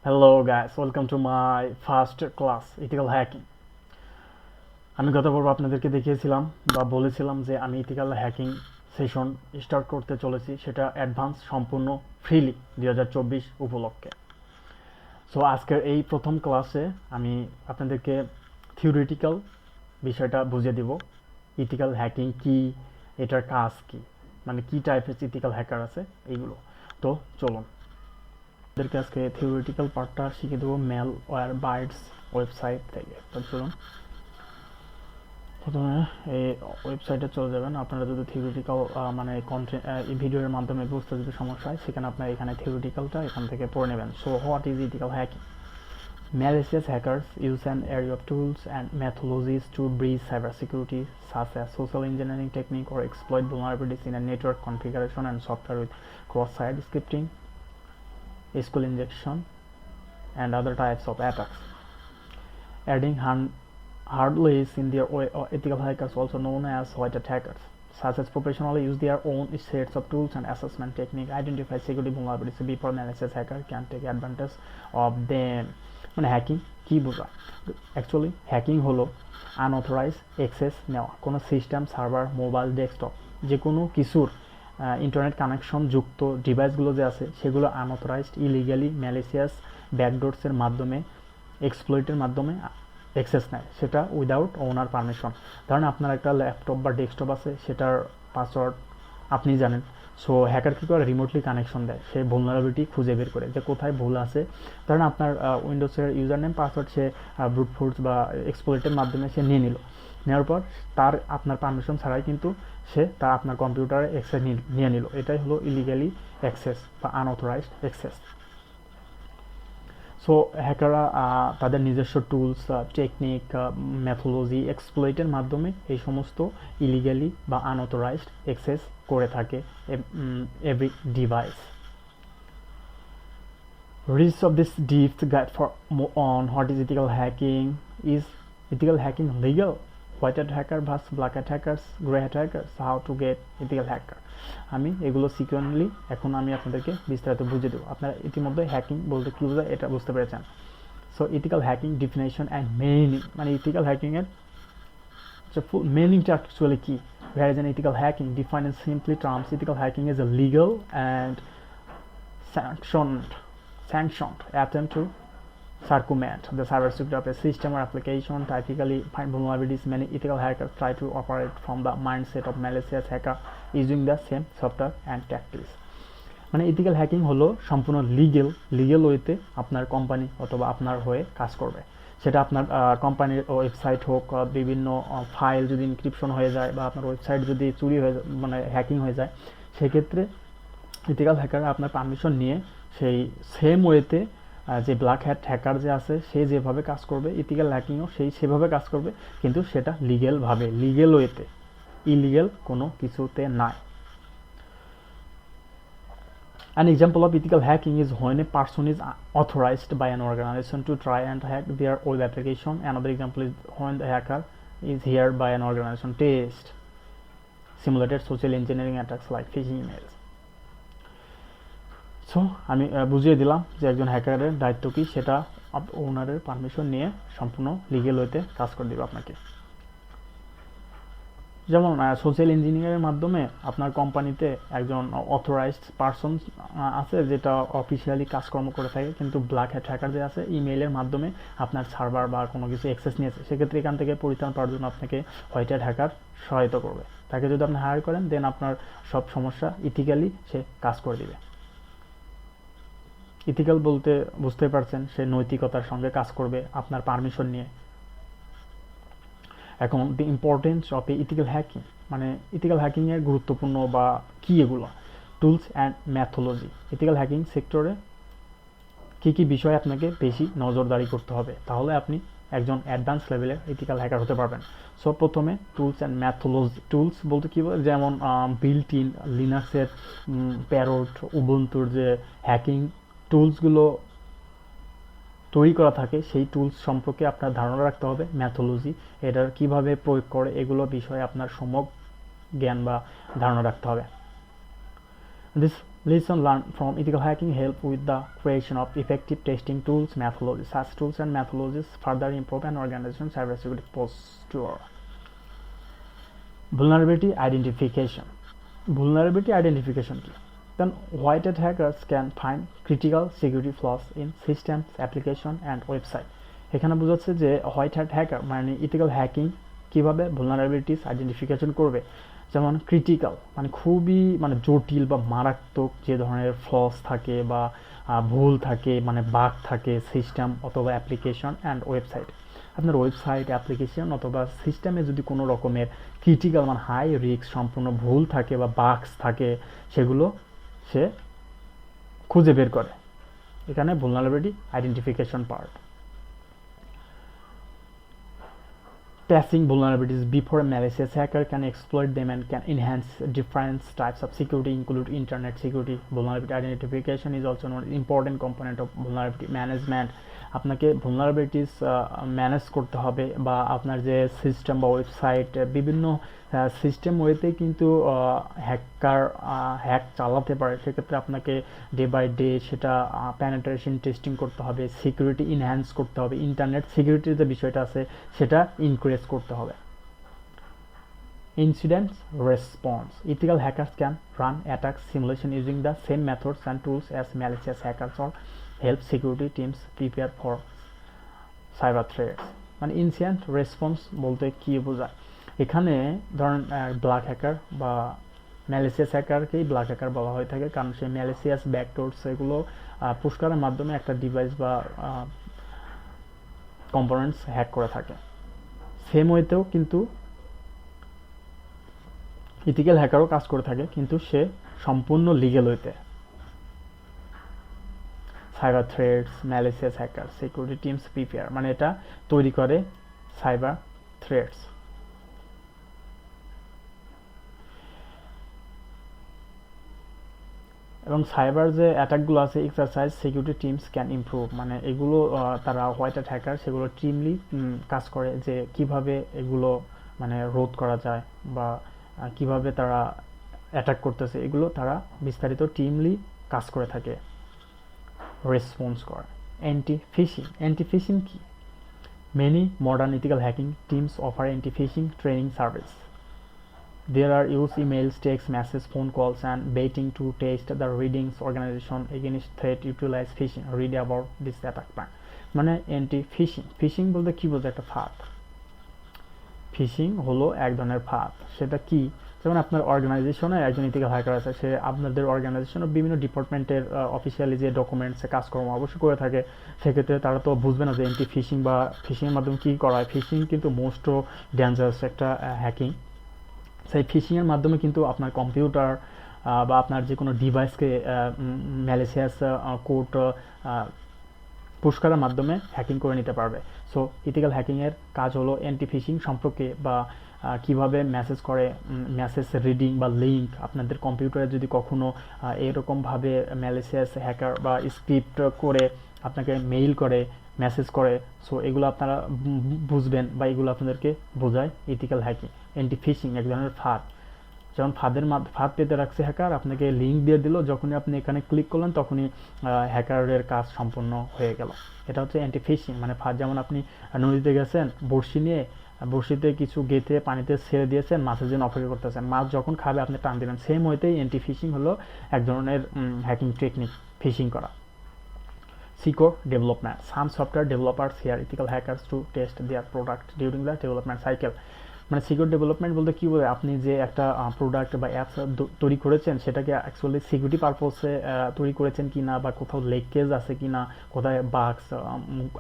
Hello guys, welcome to my first class ethical hacking. আমি গত পর্ব আপনাদেরকে দেখিয়েছিলাম বা বলেছিলাম যে আমি ইথিক্যাল হ্যাকিং সেশন স্টার্ট করতে চলেছি, সেটা অ্যাডভান্স সম্পূর্ণ ফ্রিলি 2024 উপলক্ষে। সো আজকের এই প্রথম ক্লাসে আমি আপনাদেরকে থিওরিটিক্যাল বিষয়টা বুঝিয়ে দিব। ইথিক্যাল হ্যাকিং কি, এটার কাজ কি, মানে কি টাইপের ইথিক্যাল হ্যাকার আছে এইগুলো। তো চলুন আপনাদেরকে আজকে থিওরিটিক্যাল পার্টটা শিখে দেবো ম্যালওয়্যার বাইটস ওয়েবসাইট থেকে। তো চলুন প্রথমে এই ওয়েবসাইটে চলে যাবেন। আপনারা যদি থিওরিটিক্যাল মানে কন্টেন্ট ভিডিওর মাধ্যমে বুঝতে যদি সমস্যা হয়, সেখানে আপনারা এখানে থিওরিটিক্যালটা এখান থেকে পড়ে নেবেন। So what is ethical hacking? Malicious hackers use an array of tools and methodologies to breach cybersecurity, such as social engineering technique or exploit vulnerabilities in a network configuration and software with cross-site scripting, SQL injection, and other types of attacks. Adding hardways in their ethical hackers, also known as white hat hackers, such as professionally use their own sets of tools and assessment technique, identify security vulnerabilities before malicious hacker can take advantage of them. মানে hacking কি বোঝায়? Actually hacking হলো unauthorised access নেওয়া কোনো system, server, mobile, desktop, যে কোনো কিছুর internet connection যুক্ত ডিভাইসগুলো যে আছে সেগুলো আনঅথরাইজড, ইলিগালি, ম্যালিসিয়াস ব্যাকডোরসের মাধ্যমে, এক্সপ্লয়েটের মাধ্যমে অ্যাক্সেস নেয়, সেটা উইদাউট ওনার পারমিশন। ধরেন আপনার একটা ল্যাপটপ বা ডেস্কটপ আছে, সেটার পাসওয়ার্ড আপনি জানেন। সো হ্যাকার কী করে, রিমোটলি কানেকশন দেয়, সে ভুলনারেবিলিটি খুঁজে বের করে যে কোথায় ভুল আছে। ধরেন আপনার উইন্ডোজের ইউজার নেম পাসওয়ার্ড সে ব্রুট ফোর্স বা এক্সপ্লয়েটের মাধ্যমে সে নিয়ে নিল। নেওয়ার পর তার আপনার পারমিশন ছাড়াই কিন্তু সে তার আপনার কম্পিউটারে অ্যাক্সেস নিয়ে নিল। এটাই হলো ইলিগালি অ্যাক্সেস বা আনঅথরাইজড অ্যাক্সেস। সো হ্যাকাররা তাদের নিজস্ব টুলস, টেকনিক, মেথোলজি, এক্সপ্লয়েটের মাধ্যমে এই সমস্ত ইলিগালি বা আনঅথরাইজড অ্যাক্সেস করে থাকে every device. Risks of this deep guide for on what is ethical hacking. Is ethical hacking legal? White hat hacker versus black hat hackers, grey hat hackers, how to get ethical hacker. আমি এগুলো সিকোয়েন্টলি এখন আমি আপনাদেরকে বিস্তারিত বুঝিয়ে দেবো। আপনারা ইতিমধ্যে হ্যাকিং বলতে কী বোঝায় এটা বুঝতে পেরেছেন। So ethical hacking definition and meaning, মানে ইথিক্যাল হ্যাকিংয়ের ফুল মিনিংটা অ্যাকচুয়ালি কী? Where is an ethical hacking? Defined in simply terms, ethical hacking is a legal and sanctioned attempt to circumvent the cybersecurity of a system or application, typically find vulnerabilities. Many ethical hackers try to operate from the mindset of malicious hacker using the same software and tactics. মানে ethical hacking হলো সম্পূর্ণ legal ওয়েতে আপনার company অথবা আপনার হয়ে কাজ করবে। সেটা আপনার কোম্পানির ওয়েবসাইট হোক, বিভিন্ন ফাইল যদি ইনক্রিপশন হয়ে যায় বা আপনার ওয়েবসাইট যদি চুরি হয়ে যায়, মানে হ্যাকিং হয়ে যায়, সেক্ষেত্রে ইথিক্যাল হ্যাকাররা আপনার পারমিশন নিয়ে সেই সেম ওয়েতে যে ব্ল্যাক হ্যাট হ্যাকার যে আছে সে যেভাবে কাজ করবে, ইথিক্যাল হ্যাকিংও সেভাবে কাজ করবে, কিন্তু সেটা লিগেলভাবে, লিগেল ওয়েতে, ইলিগেল কোনো কিছুতে নাই। An example of ethical hacking is when a person is authorized by an organization to try and hack their web application. Another example is when the hacker is hired by an organization to test simulated social engineering attacks like phishing emails. So আমি বুঝিয়ে দিলাম যে একজন হ্যাকারের দায়িত্ব কী, সেটা ওনারের permission নিয়ে সম্পূর্ণ legal ওয়েতে কাজ করে দেবে আপনাকে। যেমন সোশ্যাল ইঞ্জিনিয়ারিংয়ের মাধ্যমে আপনার কোম্পানিতে একজন অথরাইজড পারসন আছে যেটা অফিসিয়ালি কাজকর্ম করে থাকে, কিন্তু ব্ল্যাক হ্যাট হ্যাকার যে আছে ইমেইলের মাধ্যমে আপনার সার্ভার বা কোনো কিছু অ্যাক্সেস নিয়েছে, সেক্ষেত্রে এখান থেকে পরিত্রাণ পাওয়ার জন্য আপনাকে হোয়াইট হ্যাট হ্যাকার সহায়তা করবে। তাকে যদি আপনি হায়ার করেন, দেন আপনার সব সমস্যা ইথিক্যালি সে কাজ করে দিবে। ইথিক্যাল বলতে বুঝতে পারছেন, সে নৈতিকতার সঙ্গে কাজ করবে আপনার পারমিশন নিয়ে। এখন the importance of A ethical hacking, মানে ইথিক্যাল হ্যাকিংয়ের গুরুত্বপূর্ণ বা কী এগুলো, টুলস অ্যান্ড ম্যাথোলজি। ইথিক্যাল হ্যাকিং সেক্টরে কী কী বিষয়ে আপনাকে বেশি নজরদারি করতে হবে, তাহলে আপনি একজন অ্যাডভান্স লেভেলের ইথিক্যাল হ্যাকার হতে পারবেন। সো প্রথমে টুলস অ্যান্ড ম্যাথোলজি। টুলস বলতে কী বলে, যেমন বিল্ট ইন লিনাক্সের প্যারোট, উবুন্টুর যে হ্যাকিং টুলসগুলো তৈরি করা থাকে, সেই টুলস সম্পর্কে আপনার ধারণা রাখতে হবে। ম্যাথোলজি, এটার কিভাবে প্রয়োগ করে, এগুলো বিষয়ে আপনার সম্যক জ্ঞান বা ধারণা রাখতে হবে। This Lesson learned from ethical hacking help with the creation of effective testing tools, methodologies. Such tools and methodologies further improve an organization's cybersecurity posture. Vulnerability identification. Vulnerability identification কি? Then white hat hackers can find critical security flaws in systems, application and website. এখানে বোঝাচ্ছে যে white hat hacker মানে ethical hacking কিভাবে vulnerabilities identification করবে, যেমন critical মানে খুবই মানে জটিল বা মারাত্মক যে ধরনের ফ্লস থাকে বা ভুল থাকে মানে বাগ থাকে সিস্টেম অথবা অ্যাপ্লিকেশন অ্যান্ড ওয়েবসাইট। আপনার ওয়েবসাইট অ্যাপ্লিকেশন অথবা সিস্টেমে যদি কোনো রকমের ক্রিটিক্যাল মানে হাই রিস্ক সম্পূর্ণ ভুল থাকে বা বাগস থাকে সেগুলো সে খুঁজে বের করে। এখানে vulnerability identification part. Patching vulnerabilities before a malicious hacker can exploit them and can enhance different types of security, include internet security. Vulnerability identification is also an important component of vulnerability management. আপনাকে vulnerabilities manage করতে হবে বা আপনার যে system বা website বিভিন্ন system ওয়েতে কিন্তু হ্যাক চালাতে পারে, সেক্ষেত্রে আপনাকে ডে বাই ডে সেটা পেনিট্রেশন টেস্টিং করতে হবে, সিকিউরিটি ইনহ্যান্স করতে হবে, ইন্টারনেট সিকিউরিটির যে বিষয়টা আছে সেটা ইনক্রিজ করতে হবে। Incident response. Ethical hackers can run attack simulation using the same methods and tools as malicious hackers or help security teams prepare for cyber threats. মানে ইনসিডেন্ট রেসপন্স বলতে কি বোঝায়, এখানে ধরেন ব্ল্যাক হ্যাকার বা ম্যালিসিয়াস হ্যাকারকেই ব্ল্যাক হ্যাকার বলা হয়ে থাকে, কারণ সেই ম্যালিসিয়াস ব্যাকডোরস এগুলো পুশ করার মাধ্যমে একটা ডিভাইস বা কম্পোনেন্টস হ্যাক করে থাকে। সেম ওয়েতেও কিন্তু ইথিক্যাল হ্যাকারও কাজ করে থাকে, কিন্তু সে সম্পূর্ণ লিগ্যাল ওয়েতে। Cyber threats, malicious hacker, security teams prepare মানে এটা তৈরি করে সাইবার থ্রেটস। এবং সাইবার যে অ্যাটাকগুলো আছে exercise security teams can improve মানে এগুলো তারা হোয়াইট হ্যাট হ্যাকার সেগুলো টিমলি কাজ করে যে কিভাবে এগুলো মানে রোধ করা যায় বা কিভাবে তারা অ্যাটাক করতেছে এগুলো তারা বিস্তারিত টিমলি কাজ করে থাকে, রেসপন্স করে। অ্যান্টি ফিশিং কি? Many modern ethical hacking teams offer anti phishing training service. There are use emails, text messages, phone calls, and baiting to test the readings organization against threat utilize phishing. Read about this attack plan. মানে anti fishing বলতে কি বলতে একটা ফাঁদ। Fishing হলো এক ধরনের ফাঁদ। সেটা কি? যেমন আপনার অর্গানাইজেশনে একজন ইথিক্যাল হ্যাকার আছে, সে আপনাদের অর্গানাইজেশনের বিভিন্ন ডিপার্টমেন্টের অফিসিয়ালি যে ডকুমেন্টসে কাজকর্ম অবশ্যই করে থাকে, সেক্ষেত্রে তারা তো বুঝবে না যে অ্যান্টি ফিশিং বা ফিশিংয়ের মাধ্যমে কী করা হয়। ফিশিং কিন্তু মোস্ট ডেঞ্জারাস একটা হ্যাকিং। সেই ফিশিংয়ের মাধ্যমে কিন্তু আপনার কম্পিউটার বা আপনার যে কোনো ডিভাইসকে ম্যালিসিয়াস কোড পুশ করার মাধ্যমে হ্যাকিং করে নিতে পারবে। সো ইথিক্যাল হ্যাকিংয়ের কাজ হলো অ্যান্টি ফিশিং সম্পর্কে বা কিভাবে মেসেজ করে, মেসেজ রিডিং বা লিঙ্ক আপনাদের কম্পিউটারে যদি কখনো এরকমভাবে ম্যালিসিয়াস হ্যাকার বা স্ক্রিপ্ট করে আপনাকে মেইল করে, মেসেজ করে, সো এগুলো আপনারা বুঝবেন বা এগুলো আপনাদেরকে বোঝায় ইথিক্যাল হ্যাকিং। অ্যান্টি ফিশিং এক ধরনের ফাঁদ, যেমন ফাঁদ পেতে রাখছে হ্যাকার, আপনাকে লিঙ্ক দিয়ে দিল, যখনই আপনি এখানে ক্লিক করলেন তখনই হ্যাকারের কাজ সম্পূর্ণ হয়ে গেল। এটা হচ্ছে অ্যান্টি ফিশিং মানে ফাঁদ। যেমন আপনি নদীতে গেছেন বড়শি নিয়ে, বড়শিতে কিছু গেঁথে পানিতে ছেড়ে দিয়েছেন, মাছের জন্য অপেক্ষা করতেছেন, মাছ যখন খাবে আপনি টান দিলেন। সেম ওয়েতেই অ্যান্টি ফিশিং হলো এক ধরনের হ্যাকিং টেকনিক, ফিশিং করা। Secure development. Some software developers hire ethical hackers to test their product during the development cycle. মানে সিকিউর ডেভেলপমেন্ট বলতে কী বলে, আপনি যে একটা প্রোডাক্ট বা অ্যাপস তৈরি করেছেন সেটাকে অ্যাকচুয়ালি সিকিউরিটি পারপোসে তৈরি করেছেন কি না বা কোথাও লিকেজ আছে কি না, কোথায় বাগস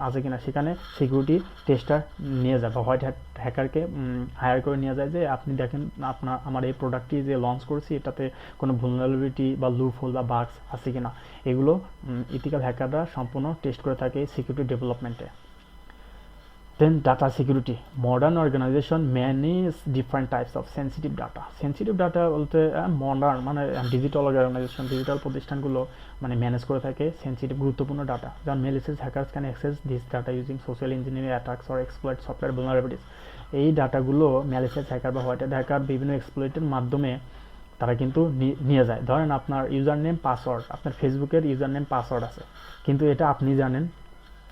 আছে কি না, সেখানে সিকিউরিটি টেস্টার নিয়ে যায় বা হোয়াইট হ্যাকারকে হায়ার করে নিয়ে যায় যে আপনি দেখেন আমার এই প্রোডাক্টটি যে লঞ্চ করেছি এটাতে কোনো vulnerability বা লুপ হোল বা বাগস আছে কি না, এগুলো ইথিক্যাল হ্যাকাররা সম্পূর্ণ টেস্ট করে থাকে security ডেভেলপমেন্টে। Then data security. Modern organization manage different types of sensitive data. Sensitive data বলতে মডার্ন মানে ডিজিটাল অর্গানাইজেশন, ডিজিটাল প্রতিষ্ঠানগুলো মানে ম্যানেজ করে থাকে সেন্সিটিভ গুরুত্বপূর্ণ ডাটা। যেমন malicious hackers can access this data using social engineering attacks or exploit software vulnerabilities. এই ডাটাগুলো malicious hacker বা হোয়াইট হ্যাকার বিভিন্ন এক্সপ্লয়েটের মাধ্যমে তারা কিন্তু নিয়ে যায়। ধরেন আপনার ইউজার নেম পাসওয়ার্ড, আপনার ফেসবুকের ইউজার নেম পাসওয়ার্ড আছে, কিন্তু এটা আপনি জানেন,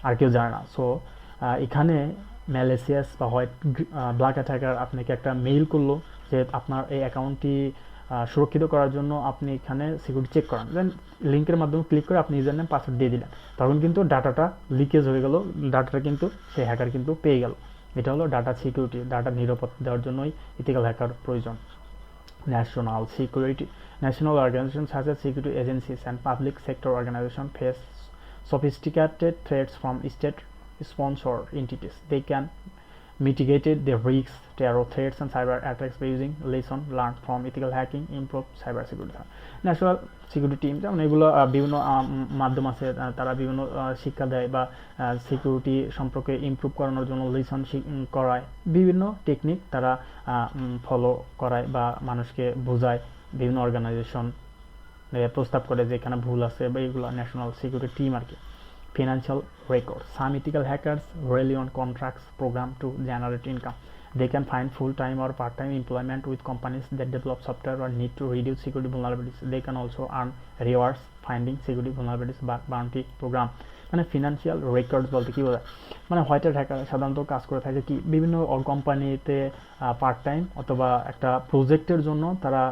আর কেউ জানে না। সো এখানে ম্যালেসিয়াস বা হোয়াইট ব্ল্যাক অ্যাটাকার আপনাকে একটা মেইল করলো যে আপনার এই অ্যাকাউন্টটি সুরক্ষিত করার জন্য আপনি এখানে সিকিউরিটি চেক করান, দেন লিঙ্কের মাধ্যমে ক্লিক করে আপনি ইউজার নেম পাসওয়ার্ড দিয়ে দিলেন, তখন কিন্তু ডাটাটা লিকেজ হয়ে গেল, ডাটাটা কিন্তু সেই হ্যাকার কিন্তু পেয়ে গেল। এটা হলো ডাটা সিকিউরিটি। ডাটা নিরাপত্তা দেওয়ার জন্যই ইথিক্যাল হ্যাকার প্রয়োজন। National security. National organizations such as security agencies and public sector organizations face sophisticated threats from state-sponsored entities. They can mitigate the risks, terror threats, and cyber attacks by using lessons learned from ethical hacking, improve cyber security. National security team যেমন এগুলো বিভিন্ন মাধ্যম আছে, তারা বিভিন্ন শিক্ষা দেয় বা সিকিউরিটি সম্পর্কে ইমপ্রুভ করানোর জন্য লেসন করায়, বিভিন্ন টেকনিক তারা ফলো করায় বা মানুষকে বোঝায়, বিভিন্ন অর্গানাইজেশন প্রস্তাব করে যে এখানে ভুল আছে বা এগুলো ন্যাশনাল সিকিউরিটি টিম আর কি। Financial records. Some ethical hackers rely on contracts program to generate income. They can find full-time or part-time employment with companies that develop software or need to reduce security vulnerabilities. They can also earn rewards finding security vulnerabilities by bounty program. মানে financial records বলতে কী বোঝায়, মানে white hacker সাধারণত কাজ করে থাকে কি বিভিন্ন কোম্পানিতে পার্ট টাইম অথবা একটা প্রজেক্টের জন্য তারা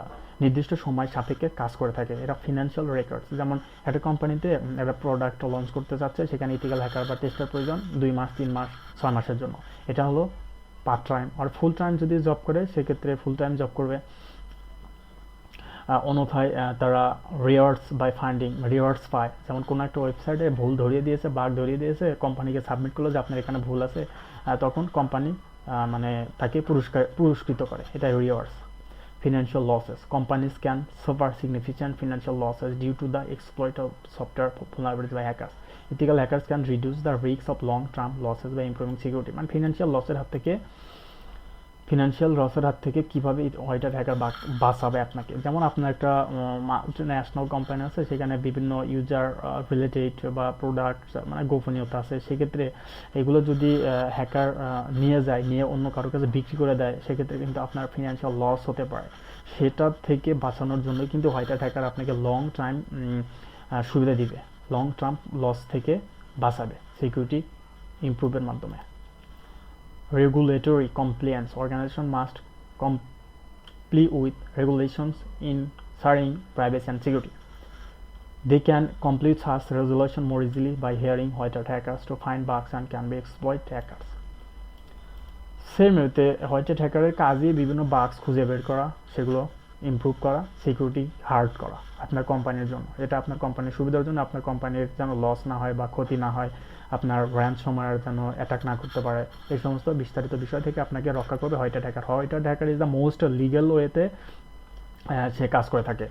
নির্দিষ্ট সময় সাপেক্ষে কাজ করে থাকে। এটা ফিনান্সিয়াল রেকর্ডস। যেমন একটা কোম্পানিতে একটা প্রোডাক্ট লঞ্চ করতে চাচ্ছে, সেখানে ইথিক্যাল হ্যাকার বা টেস্টার প্রয়োজন 2 মাস 3 মাস 6 মাসের জন্য। এটা হলো পার্ট টাইম। আর ফুল টাইম যদি জব করে সেক্ষেত্রে ফুল টাইম জব করবে। অন্যথায় তারা রিওয়ার্ডস বাই ফান্ডিং রিওয়ার্ডস পায়। যেমন কোনো একটা ওয়েবসাইটে ভুল ধরিয়ে দিয়েছে, বাগ ধরিয়ে দিয়েছে, কোম্পানিকে সাবমিট করলো যে আপনার এখানে ভুল আছে, তখন কোম্পানি মানে তাকে পুরস্কৃত করে, এটা rewards. Financial losses. Companies can suffer significant financial losses due to the exploit of software vulnerabilities by hackers. Ethical hackers can reduce the risk of long-term losses by improving security. মানে financial লসের হাত থেকে কীভাবে white hacker বাঁচাবে আপনাকে। যেমন আপনার একটা ন্যাশনাল কোম্পানি আছে, সেখানে বিভিন্ন ইউজার রিলেটেড বা প্রোডাক্ট মানে গোপনীয়তা আছে, সেক্ষেত্রে এগুলো যদি হ্যাকার নিয়ে অন্য কারোর কাছে বিক্রি করে দেয়, সেক্ষেত্রে কিন্তু আপনার ফিনান্সিয়াল লস হতে পারে। সেটা থেকে বাঁচানোর জন্য কিন্তু হোয়াইট হ্যাকার আপনাকে লং টাইম সুবিধা দিবে, লং টার্ম লস থেকে বাঁচাবে সিকিউরিটি ইমপ্রুভের মাধ্যমে। Regulatory compliance. Organization must comply with regulations ensuring privacy and security. They can complete such resolution more easily by hiring white hat hackers to find bugs and can be exploit hackers. Same ওয়েতে white hat হ্যাকারের কাজই বিভিন্ন বাগস খুঁজে বের করা, সেগুলো improve করা, security hard করা আপনার কোম্পানির জন্য। এটা আপনার কোম্পানির সুবিধার জন্য, আপনার কোম্পানির যেন লস না হয় বা ক্ষতি না হয়, আপনার র্যানসমওয়্যার যেন অ্যাটাক না করতে পারে, এই সমস্ত বিস্তারিত বিষয় থেকে আপনাকে রক্ষা করবে white hat hacker. White hat hacker is the most legal ওয়েতে সে কাজ করে থাকে।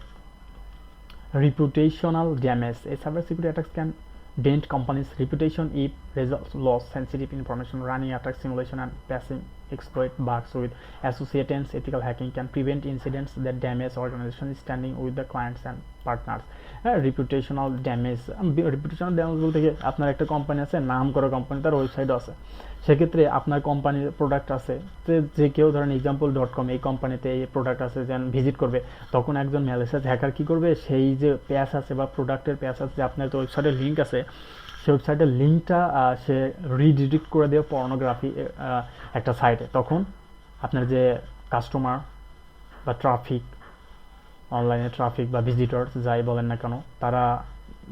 Reputational damage. A cybersecurity attacks can dent companies' reputation if results lost sensitive information. Running attack simulation and passing exploit bugs with associated ethical hacking can prevent incidents that damage organizations standing with the clients and partners. Reputational damage বলতে কি, আপনার একটা company আছে, নাম করা company, তার website আছে, সেক্ষেত্রে আপনার কোম্পানির প্রোডাক্ট আছে, যে কেউ ধরেন example.com এই কোম্পানিতে এই প্রোডাক্ট আছে যেন ভিজিট করবে, তখন একজন ম্যালিশিয়াস হ্যাকার কী করবে, সেই যে পেজ আছে বা প্রোডাক্টের পেজ আছে, যে আপনার ওয়েবসাইটের লিঙ্ক আছে, সেই ওয়েবসাইটের লিঙ্কটা সে রিডিরেক্ট করে দেবে পর্নোগ্রাফি একটা সাইটে। তখন আপনার যে কাস্টমার বা ট্রাফিক, অনলাইনে ট্রাফিক বা ভিজিটর্স যাই বলেন না কেন, তারা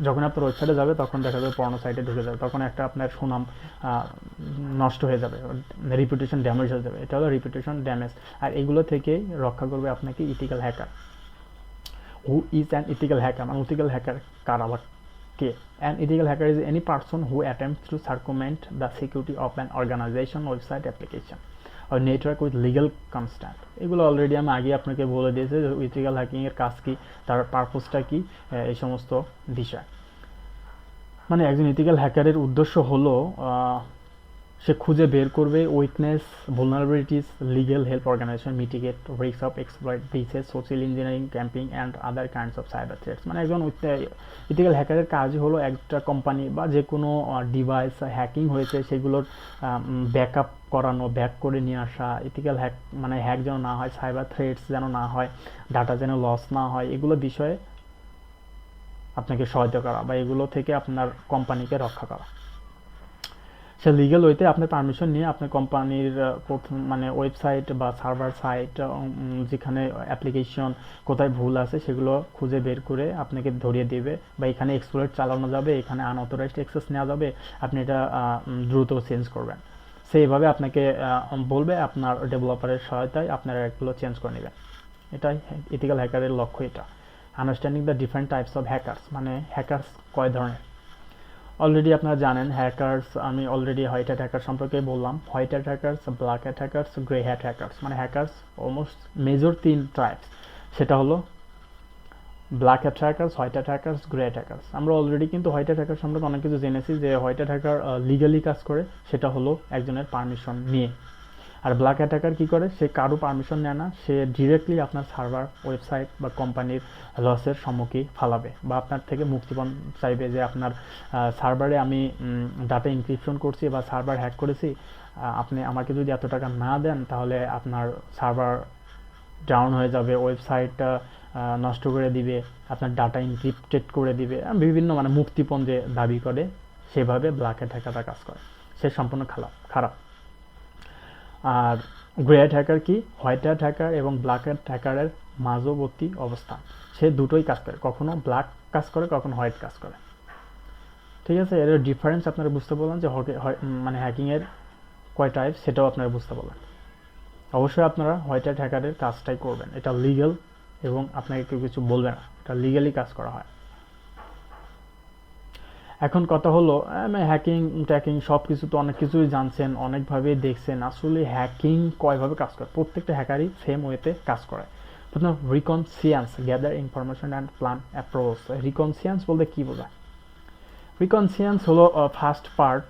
যখন আপনার ওয়েবসাইটে যাবে তখন দেখা যাবে পর্নো সাইটে ঢুকে যাবে, তখন একটা আপনার সুনাম নষ্ট হয়ে যাবে, রিপুটেশন ড্যামেজ হয়ে যাবে। এটা হলো রিপুটেশন ড্যামেজ। আর এগুলো থেকে রক্ষা করবে আপনাকে ethical hacker. Who is an ethical hacker? মানে ইথিক্যাল হ্যাকার কার, আবার কে? An ethical hacker is any person who attempts to circumvent the security of an organization, website, application or network with legal consent. এগুলো already আমি আগে আপনাকে বলে দিয়েছি যে ethical hacking এর কাজ কি, তার পারপোজটা কি, এই সমস্ত বিষয়। মানে একজন ইথিক্যাল হ্যাকারের উদ্দেশ্য হলো সে খুঁজে বের করবে weakness, vulnerabilities, legal help organization mitigate risks of exploit, breaches, social engineering, camping and other kinds of cyber threats. মানে একজন ইথিক্যাল হ্যাকারের কাজই হলো একটা কোম্পানি বা যে কোনো ডিভাইস হ্যাকিং হয়েছে সেগুলোর ব্যাকআপ করানো, ব্যাক করে নিয়ে আসা, ইথিক্যাল হ্যাক মানে হ্যাক যেন না হয়, সাইবার থ্রেটস যেন না হয়, ডাটা যেন লস না হয়, এগুলো বিষয়ে আপনাকে সহায়তা করা বা এগুলো থেকে আপনার কোম্পানিকে রক্ষা করা। সে লিগ্যাল ওয়েতে আপনার পারমিশন নিয়ে আপনার কোম্পানির মানে ওয়েবসাইট বা সার্ভার সাইট যেখানে অ্যাপ্লিকেশন কোথায় ভুল আছে সেগুলো খুঁজে বের করে আপনাকে ধরিয়ে দেবে, বা এখানে এক্সপ্লয়েট চালানো যাবে, এখানে আনঅথরাইজড অ্যাক্সেস নেওয়া যাবে, আপনি এটা দ্রুত চেঞ্জ করবেন। সেইভাবে আপনাকে বলবে, আপনার ডেভেলপারের সহায়তায় আপনারা এগুলো চেঞ্জ করে নেবেন। এটাই ইথিক্যাল হ্যাকারের লক্ষ্য। এটা understanding the different types of hackers, মানে হ্যাকার্স কয় ধরনের অলরেডি আপনারা জানেন। হ্যাকার্স আমি অলরেডি হোয়াইট হ্যাট হ্যাকার সম্পর্কে বললাম। White hat hackers, black hat hackers, grey hat hackers. মানে হ্যাকার্স অলমোস্ট মেজর 3 টাইপস, সেটা হলো black hat hackers, white hat hackers, grey hat hackers. আমরা অলরেডি কিন্তু হোয়াইট হ্যাট হ্যাকার সম্পর্কে অনেক কিছু জেনেছি, যে হোয়াইট হ্যাট হ্যাকার লিগালি কাজ করে, সেটা হলো একজনের পারমিশন নিয়ে। আর ব্ল্যাক অ্যাটাকার কী করে, সে কারো পারমিশন নেয় না, সে ডিরেক্টলি আপনার সার্ভার, ওয়েবসাইট বা কোম্পানির লসের সম্মুখীন ফালাবে, বা আপনার থেকে মুক্তিপণ চাইবে, যে আপনার সার্ভারে আমি ডাটা ইনক্রিপশন করছি বা সার্ভার হ্যাক করেছি, আপনি আমাকে যদি এত টাকা না দেন তাহলে আপনার সার্ভার ডাউন হয়ে যাবে, ওয়েবসাইটটা নষ্ট করে দিবে, আপনার ডাটা ইনক্রিপ্টেড করে দিবে, বিভিন্ন মানে মুক্তিপণ যে দাবি করে, সেভাবে ব্ল্যাক অ্যাটাকাররা কাজ করে। সে সম্পূর্ণ খারাপ। আর গ্রে হ্যাট হ্যাকার কি, হোয়াইট হ্যাট হ্যাকার এবং ব্ল্যাক হ্যাট হ্যাকারের মাঝবর্তী অবস্থান। সে দুটোই কাজ করে, কখনো ব্ল্যাক কাজ করে, কখনো হোয়াইট কাজ করে। ঠিক আছে, এর ডিফারেন্স আপনারা বুঝতে পারলেন, যে মানে হ্যাকিংয়ের কয় টাইপ সেটাও আপনারা বুঝতে পারলেন। অবশ্যই আপনারা হোয়াইট হ্যাট হ্যাকারের কাজটাই করবেন, এটা লিগ্যাল এবং আপনাকে কেউ কিছু বলবে না, এটা লিগ্যালি কাজ করা হয়। এখন কথা হলো, হ্যাকিং ট্যাকিং সব কিছু তো অনেক কিছুই জানছেন, অনেকভাবে দেখছেন। আসলে হ্যাকিং কয়ভাবে কাজ করে, প্রত্যেকটা হ্যাকারই সেম ওয়েতে কাজ করে। প্রথম reconnaissance, gather information and plan approach. Reconnaissance বলতে কী বোঝায়? রিকনসিয়েন্স হলো ফার্স্ট পার্ট,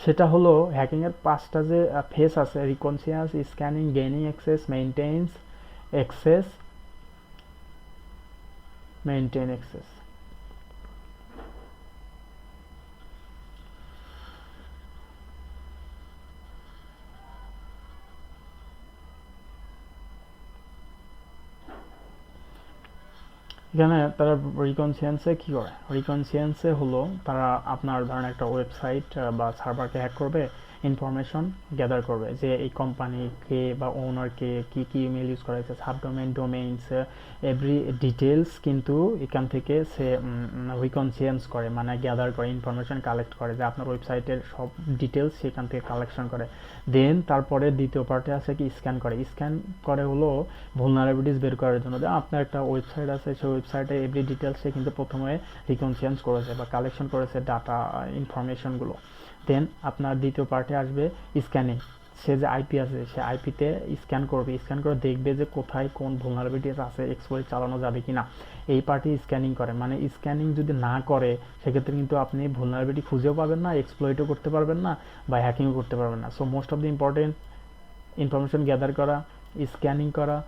সেটা হলো হ্যাকিংয়ের 5টা যে ফেস আছে, reconnaissance, scanning, gaining access, maintain access. এখানে তারা রিকনসিয়েন্সে কী করে, রিকনসিয়েন্সে হলো তারা আপনার ধরেন একটা ওয়েবসাইট বা সার্ভারকে হ্যাক করবে, ইনফরমেশন গ্যাদার করবে, যে এই কোম্পানিকে বা ওনারকে কী কী ইমেল ইউজ করা হয়েছে, সাবডোমেইন, ডোমেইনস, এভরি ডিটেলস কিন্তু এখান থেকে সে রিকনসিয়েন্স করে, মানে গ্যাদার করে, ইনফরমেশন কালেক্ট করে, যে আপনার ওয়েবসাইটের সব ডিটেলস সেখান থেকে কালেকশন করে। দেন তারপরে দ্বিতীয় পার্টে আছে কি, স্ক্যান করে হলো ভুলনারেবিলিটিস বের করার জন্য। যে আপনার একটা ওয়েবসাইট আছে, সেই ওয়েবসাইটে এভরি ডিটেলস সে কিন্তু প্রথমে রিকনসিয়েন্স করেছে বা কালেকশন করেছে ডাটা ইনফরমেশনগুলো। দেন আপনার দ্বিতীয় পার্টে আসবে স্ক্যানিং, সে যে আইপি আছে সে আইপিতে স্ক্যান করবে, স্ক্যান করে দেখবে যে কোথায় কোন ভুলনারেবিলিটিস আছে, এক্সপ্লয়েট চালানো যাবে কি না, এই পার্টে স্ক্যানিং করে। মানে স্ক্যানিং যদি না করে সেক্ষেত্রে কিন্তু আপনি ভুলনারেবিলিটি খুঁজেও পাবেন না, এক্সপ্লয়েটও করতে পারবেন না, বা হ্যাকিংও করতে পারবেন না। So most of the important, information gather করা, স্ক্যানিং করা,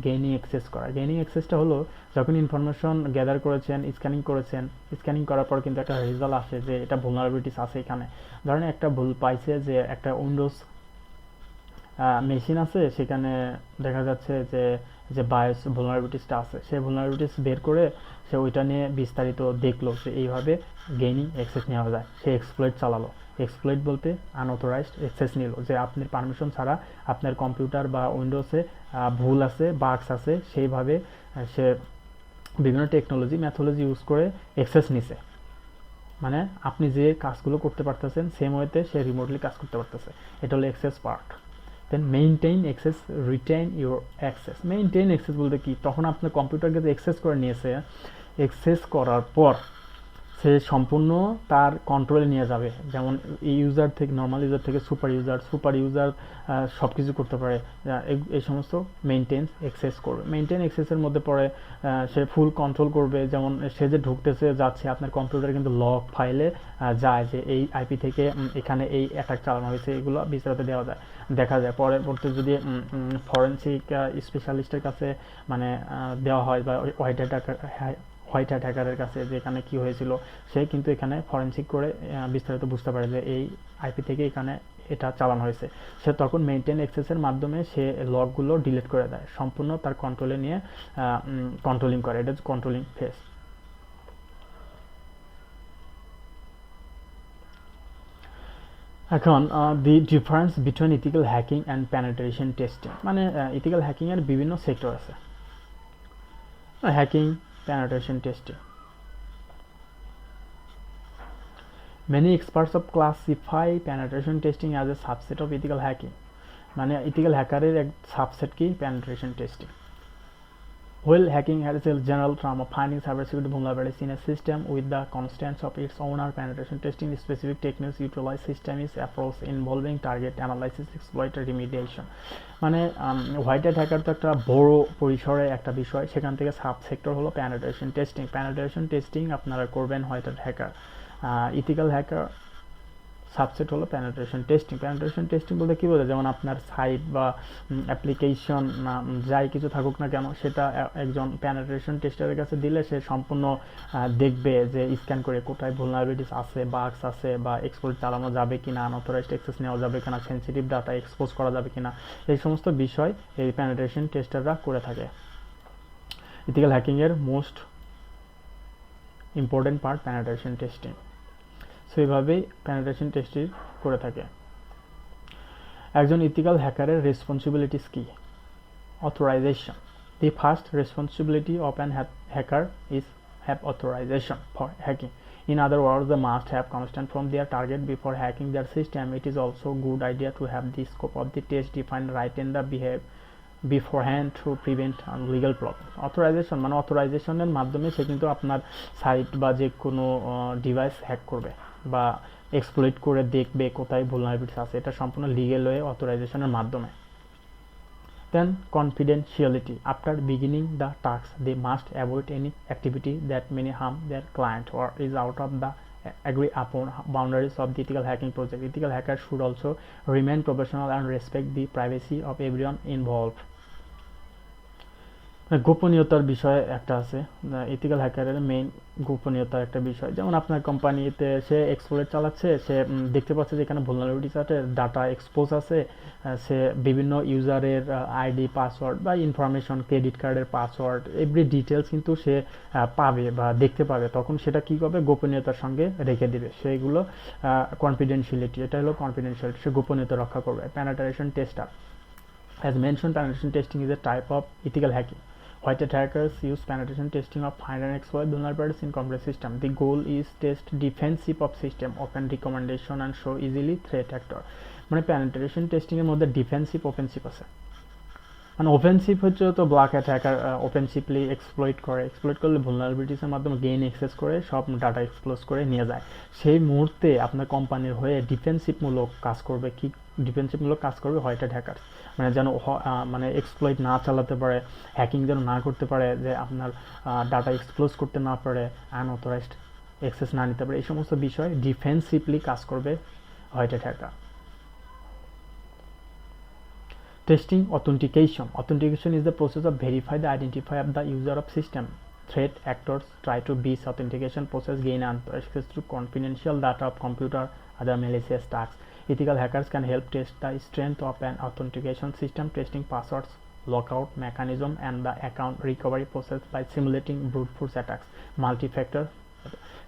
গেইনিং অ্যাক্সেস করা। গেইনিং অ্যাক্সেসটা হলো যখন ইনফরমেশন গ্যাদার করেছেন, স্ক্যানিং করার পর কিন্তু একটা রেজাল্ট আসে যে এটা ভুলনারেবিলিটিস আছে এখানে। ধরেন একটা ভুল পাইছে, যে একটা উইন্ডোজ মেশিন আছে, সেখানে দেখা যাচ্ছে যে যে বায়োস ভুলনারেবিলিটিসটা আছে, সেই ভুলনারেবিলিটিস বের করে সে ওইটা নিয়ে বিস্তারিত দেখলো, যে এইভাবে গেইনিং অ্যাক্সেস নেওয়া যায়। সে এক্সপ্লয়েট চালালো। এক্সপ্লয়েট বলতে আনঅথরাইজড অ্যাক্সেস নিল, যে আপনার পারমিশন ছাড়া আপনার কম্পিউটার বা উইন্ডোজে ভুল আছে, বাগস আছে, সেইভাবে সে বিভিন্ন টেকনোলজি ম্যাথোলজি ইউজ করে অ্যাক্সেস নিছে। মানে আপনি যে কাজগুলো করতে পারতেছেন সেম ওয়েতে সে রিমোটলি কাজ করতে পারতেছে। এটা হলো access part. Then maintain access, retain your access. Maintain access বলতে কি, তখন আপনার কম্পিউটারকে যে অ্যাক্সেস করে নিয়েছে, অ্যাক্সেস করার পর সে সম্পূর্ণ তার কন্ট্রোলে নিয়ে যাবে। যেমন এই ইউজার থেকে, নর্মাল ইউজার থেকে সুপার ইউজার সব কিছু করতে পারে। এই সমস্ত মেইনটেন অ্যাক্সেস করবে। মেইনটেন অ্যাক্সেসের মধ্যে পড়ে সে ফুল কন্ট্রোল করবে। যেমন সে যে ঢুকতেছে যাচ্ছে, আপনার কম্পিউটারে কিন্তু লগ ফাইলে যায় যে এই আইপি থেকে এখানে এই অ্যাটাক চালানো হয়েছে, এগুলো বিস্তারিত দেখা যায়। পরবর্তী যদি ফরেন্সিক স্পেশালিস্টের কাছে মানে দেওয়া হয়, বা হোয়াইট হ্যাট হ্যাকারের কাছে যে এখানে কী হয়েছিল, সে কিন্তু এখানে ফরেন্সিক করে বিস্তারিত বুঝতে পারে যে এই আইপি থেকে এখানে এটা চালানো হয়েছে। সে তখন মেইনটেন অ্যাক্সেসের মাধ্যমে সে লগগুলো ডিলিট করে দেয়, সম্পূর্ণ তার কন্ট্রোলে নিয়ে কন্ট্রোলিং করে। এটা হচ্ছে কন্ট্রোলিং ফেজ। এখন দি difference between ethical hacking and penetration testing, মানে ইথিক্যাল হ্যাকিংয়ের বিভিন্ন সেক্টর আছে। Hacking, penetration testing. Many experts of classify penetration testing as a subset of ethical hacking. মানে ethical hackerer এক সাবসেট কি penetration testing. While hacking has a general term of finding cybersecurity vulnerabilities in a system with the constraints of its owner, penetration testing specific techniques utilize systemic approach involving target analysis, exploit, remediation. মানে white hat hacker তো একটা বড় পরিসরে একটা বিষয়, সেখান থেকে sub sector হলো পেনিট্রেশন টেস্টিং। পেনিট্রেশন টেস্টিং আপনারা করবেন white hat hacker. Ethical hacker subset হলো পেনিট্রেশন টেস্টিং। পেনিট্রেশন টেস্টিং বলতে কী বোঝায়, যেমন আপনার সাইট বা অ্যাপ্লিকেশন যাই কিছু থাকুক না কেন, সেটা একজন পেনিট্রেশন টেস্টারের কাছে দিলে সে সম্পূর্ণ দেখবে যে স্ক্যান করে কোথায় ভুলনারেবিলিটিস আছে, বাগস আছে, বা এক্সপোর্ট চালানো যাবে কিনা, আনঅথরাইজড অ্যাক্সেস নেওয়া যাবে কিনা, সেন্সিটিভ ডাটা এক্সপোজ করা যাবে কিনা, এই সমস্ত বিষয় এই পেনিট্রেশন টেস্টাররা করে থাকে। ইথিক্যাল হ্যাকিংয়ের most important part penetration testing. So এইভাবেই পেনিট্রেশন টেস্টিং করে থাকে। একজন ইথিক্যাল হ্যাকারের রেসপন্সিবিলিটিস কি? Authorization. The first responsibility of an hacker is have authorization for hacking. In other words, they must have consent from their target before hacking their system. It is also a good idea to have the scope of the test defined right in the beforehand to prevent legal problems. Authorization মানে অথরাইজেশনের মাধ্যমে সে কিন্তু আপনার site বা যে কোনো device hack করবে বা exploit করে দেখবে কোথায় ভুলনারেবিলিটিস আছে, এটা সম্পূর্ণ লিগ্যাল ওয়ে অথরাইজেশনের মাধ্যমে। Then confidentiality. After beginning the task, they must avoid any activity that may harm their client or is out of the agreed upon boundaries of the ethical hacking project. Ethical hackers should also remain professional and respect the privacy of everyone involved. গোপনীয়তার বিষয় একটা আছে, ethical হ্যাকারের main গোপনীয়তার একটা বিষয়। যেমন আপনার কোম্পানিতে সে এক্সপ্লয়েট চালাচ্ছে, সে দেখতে পাচ্ছে যে এখানে ভুলনারেবিলিটিস আছে, ডাটা এক্সপোজ আছে, সে বিভিন্ন ইউজারের আইডি, পাসওয়ার্ড বা ইনফরমেশন, ক্রেডিট কার্ডের পাসওয়ার্ড, এভরি ডিটেলস কিন্তু সে পাবে বা দেখতে পাবে। তখন সেটা কী করবে, গোপনীয়তার সঙ্গে রেখে দেবে সেগুলো। কনফিডেন্সিয়ালিটি, এটা হলো কনফিডেন্সিয়ালিটি, সে গোপনীয়তা রক্ষা করবে। Penetration tester, as mentioned, penetration testing is a type of ethical hacking. White hat hackers use penetration testing of find and exploit vulnerabilities in computer system. The goal is test defensive of system, open recommendation and show easily threat actor. মানে penetration testing এর মধ্যে defensive offensive আছে। মানে offensive হচ্ছে তো black hat hacker offensively exploit করলে ভুলনারেবিলিটিসের মাধ্যমে গেইন এক্সেস করে সব ডাটা এক্সপ্লোজ করে নিয়ে যায়। সেই মুহূর্তে আপনার কোম্পানির হয়ে ডিফেন্সিভমূলক কাজ করবে। কি ডিফেন্সিভমূলক কাজ করবে? White hat hacker. মানে যেন মানে এক্সপ্লয়েট না চালাতে পারে, হ্যাকিং যেন না করতে পারে, যে আপনার ডাটা এক্সপ্লোজ করতে না পারে, আনঅথরাইজড অ্যাক্সেস না নিতে পারে, এই সমস্ত বিষয় ডিফেন্সিভলি কাজ করবে white hat hacker. Testing authentication. Authentication is the process of verify the identity of the user of system. Threat actors try to beat authentication process, gain access to confidential data of computer, other malicious tasks. Ethical hackers can help test the strength of an authentication system, testing passwords, lockout mechanism, and the account recovery process by simulating brute force attacks. Multi-factor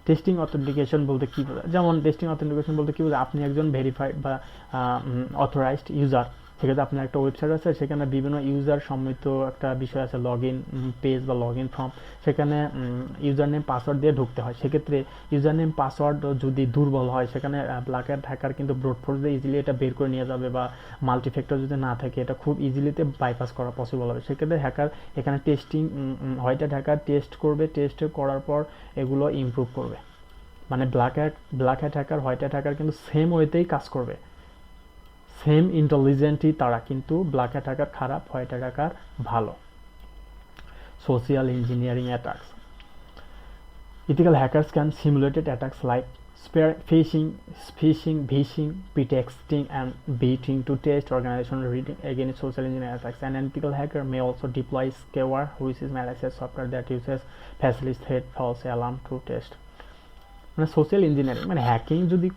testing authentication বলতে কী বোঝায়? যেমন testing authentication বলতে কী বোঝায়, আপনি একজন verified বা অথরাইজড ইউজার, সেক্ষেত্রে আপনার একটা ওয়েবসাইট আছে, সেখানে বিভিন্ন ইউজার সম্মিলিত একটা বিষয় আছে, লগ ইন পেজ বা লগ ইন ফর্ম, সেখানে ইউজার নেম পাসওয়ার্ড দিয়ে ঢুকতে হয়। সেক্ষেত্রে ইউজার নেম পাসওয়ার্ড যদি দুর্বল হয়, সেখানে ব্ল্যাক হ্যাট হ্যাকার কিন্তু ব্রুট ফোর্স দিয়ে ইজিলি এটা বের করে নিয়ে যাবে, বা মাল্টিফ্যাক্টর যদি না থাকে এটা খুব ইজিলিতে বাইপাস করা পসিবল হবে। সেক্ষেত্রে হ্যাকার এখানে testing white hat hacker test করবে, টেস্ট করার পর এগুলো ইমপ্রুভ করবে। মানে black hat hacker white hat hacker কিন্তু সেম ওয়েতেই কাজ করবে, সেম ইন্টেলিজেন্টই তারা, কিন্তু ব্ল্যাক হ্যাট হ্যাকার খারাপ, হোয়াইট হ্যাট হ্যাকার ভালো। Social engineering attacks, ethical hackers can simulate attacks like phishing, pretexting, and baiting to test organization reading against social engineering attacks. An ethical hacker may also deploy scare, which is malicious software that uses facilitate false alarm to test. মানে social engineering মানে hacking যদি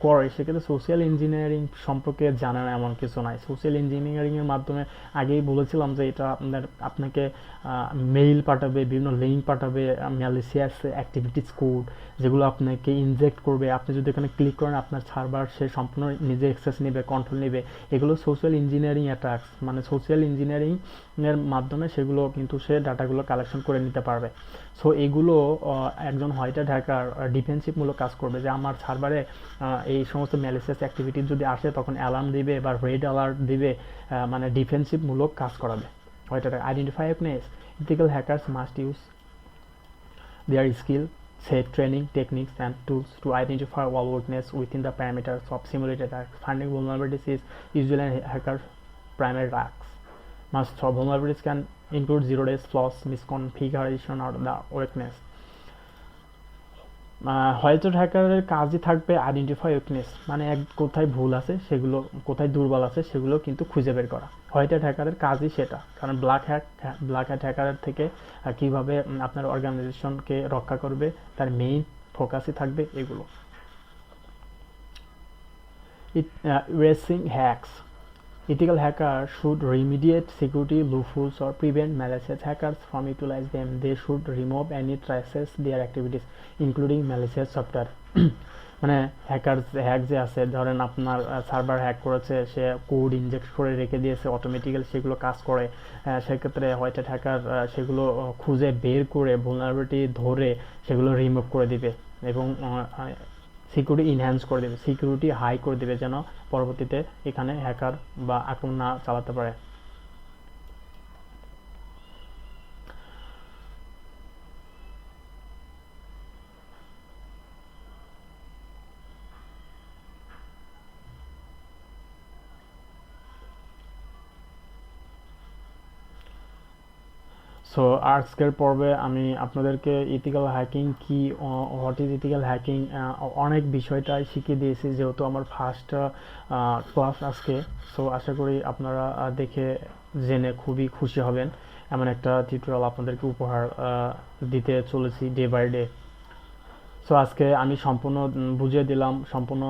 করে সেক্ষেত্রে social engineering সম্পর্কে জানা না এমন কিছু নাই। সোশ্যাল ইঞ্জিনিয়ারিংয়ের মাধ্যমে আগেই বলেছিলাম যে এটা আপনাকে মেইল পাঠাবে, বিভিন্ন লিঙ্ক পাঠাবে, ম্যালিসিয়াস অ্যাক্টিভিটিস কোড যেগুলো আপনাকে ইনজেক্ট করবে, আপনি যদি এখানে ক্লিক করেন আপনার সার্ভার সে সম্পূর্ণ নিজে অ্যাক্সেস নেবে, কন্ট্রোল নেবে, এগুলো সোশ্যাল ইঞ্জিনিয়ারিং অ্যাটাকস, মানে সোশ্যাল ইঞ্জিনিয়ারিং এর মাধ্যমে সেগুলো কিন্তু সে ডাটাগুলো কালেকশন করে নিতে পারবে। সো এগুলো একজন হোয়াইট হ্যাট হ্যাকার ডিফেন্সিভমূলক কাজ করবে, যে আমার সার্ভারে এই সমস্ত ম্যালিসিয়াস অ্যাক্টিভিটি যদি আসে তখন অ্যালার্ম দিবে বা রেড অ্যালার্ট দিবে, মানে ডিফেন্সিভমূলক কাজ করাবে। White hat identify weakness, ethical hackers must use their skill set training techniques and tools to identify all weaknesses within the parameters of simulated attacks. Finding vulnerabilities is usually a hacker's primary task. Most vulnerabilities can include zero days flaws, misconfiguration, or the weakness. White hat হ্যাকারের কাজই থাকবে identify weakness, মানে কোথায় ভুল আছে সেগুলো, কোথায় দুর্বল আছে সেগুলো কিন্তু খুঁজে বের করা। হোয়াইট হ্যাট হ্যাকারের কাজই সেটা, কারণ ব্ল্যাক হ্যাট হ্যাকারের থেকে কিভাবে আপনার অর্গানাইজেশনকে রক্ষা করবে তার মেইন ফোকাসই থাকবে এগুলো। Erasing hacks. Ethical hackers should remediate security loopholes or prevent malicious hackers from utilizing them. They should remove any traces their activities, including malicious software. মানে হ্যাক যে আছে, ধরেন আপনার সার্ভার হ্যাক করেছে, সে কোড ইনজেক্ট করে রেখে দিয়েছে, অটোমেটিক্যালি সেগুলো কাজ করে, সেক্ষেত্রে হোয়াইট হ্যাট হ্যাকার সেগুলো খুঁজে বের করে ভুলনারেবিলিটি ধরে সেগুলো রিমুভ করে দিবে এবং সিকিউরিটি ইনহ্যান্স করে দেবে, সিকিউরিটি হাই করে দেবে, যেন পরবর্তীতে এখানে হ্যাকার বা আক্রমণ না চালাতে পারে। সো আজকের পর্বে আমি আপনাদেরকে ইথিক্যাল হ্যাকিং কি, হোয়াট ইজ ইথিক্যাল হ্যাকিং, অনেক বিষয়টাই শিখিয়ে দিয়েছি, যেহেতু আমার ফার্স্ট ক্লাস আজকে। সো আশা করি আপনারা দেখে জেনে খুবই খুশি হবেন, এমন একটা টিউটোরিয়াল আপনাদেরকে উপহার দিতে চলেছি ডে বাই ডে। সো আজকে আমি সম্পূর্ণ বুঝিয়ে দিলাম সম্পূর্ণ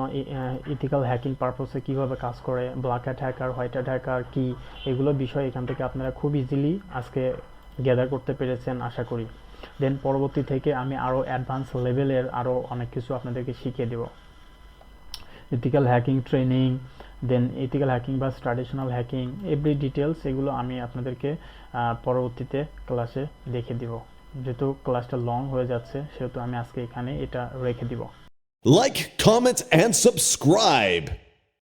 ইথিক্যাল হ্যাকিং পারপসে কীভাবে কাজ করে, black hat hacker, white hat hacker কী, এগুলো বিষয় এখান থেকে আপনারা খুব ইজিলি আজকে গ্যাদার করতে পেরেছেন আশা করি। দেন পরবর্তী থেকে আমি আরও অ্যাডভান্স লেভেলের আরও অনেক কিছু আপনাদেরকে শিখিয়ে দেব, ইথিক্যাল হ্যাকিং ট্রেনিং, দেন ইথিক্যাল হ্যাকিং বা ট্র্যাডিশনাল হ্যাকিং, এভরি ডিটেলস এগুলো আমি আপনাদেরকে পরবর্তীতে ক্লাসে দেখে দিব। যেহেতু ক্লাসটা লং হয়ে যাচ্ছে সেহেতু আমি আজকে এখানে এটা রেখে দিব। Like, comment, and subscribe.